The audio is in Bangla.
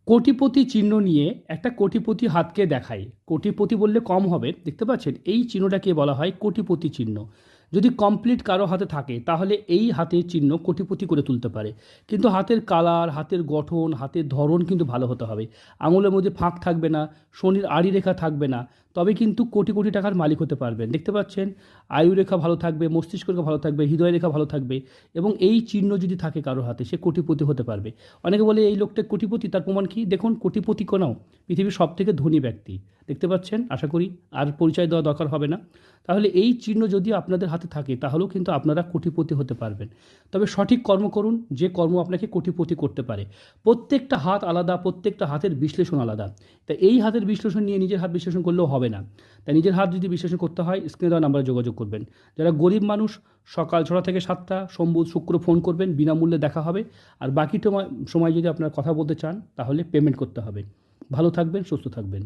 কোটিপতি চিহ্ন নিয়ে একটা কোটিপতি হাতকে দেখাই। কোটিপতি বললে কম হবে, দেখতে পাচ্ছেন এই চিহ্নটাকে বলা হয় কোটিপতি চিহ্ন। যদি কমপ্লিট কারো হাতে থাকে তাহলে এই হাতের চিহ্ন কোটিপতি করে তুলতে পারে। কিন্তু হাতের কালার, হাতের গঠন, হাতের ধরন কিন্তু ভালো হতে হবে। আঙুলের মধ্যে ফাঁক থাকবে না, শনির আড়ি রেখা থাকবে না, তবে কিন্তু কোটি কোটি টাকার মালিক হতে পারবেন। দেখতে পাচ্ছেন আয়ু রেখা ভালো থাকবে, মস্তিষ্ক রেখা ভালো থাকবে, হৃদয় রেখা ভালো থাকবে, এবং এই চিহ্ন যদি থাকে কারো হাতে সে কোটিপতি হতে পারবে। অনেকে বলে এই লোকটা কোটিপতি, তার প্রমাণ কি? দেখুন কোটিপতি কোনাও পৃথিবীর সব থেকে ধনী ব্যক্তি। দেখতে পাচ্ছেন, আশা করি আর পরিচয় দেওয়া দরকার হবে না। তাহলে এই চিহ্ন যদি আপনাদের হাতে থাকে তাহলেও কিন্তু আপনারা কোটিপতি হতে পারবেন। তবে সঠিক কর্ম করুন, যে কর্ম আপনাকে কোটিপতি করতে পারে। প্রত্যেকটা হাত আলাদা, প্রত্যেকটা হাতের বিশ্লেষণ আলাদা। তাই এই হাতের বিশ্লেষণ নিয়ে নিজের হাত বিশ্লেষণ করলেও হবে না। তাই নিজের হাত যদি বিশ্লেষণ করতে হয় স্ক্রিনে দেওয়া নাম্বারে যোগাযোগ করবেন। যারা গরিব মানুষ সকাল 6টা থেকে 7টা সোম বুধ শুক্র ফোন করবেন, বিনামূল্যে দেখা হবে। আর বাকি সময় যদি আপনারা কথা বলতে চান তাহলে পেমেন্ট করতে হবে। ভালো থাকবেন, সুস্থ থাকবেন।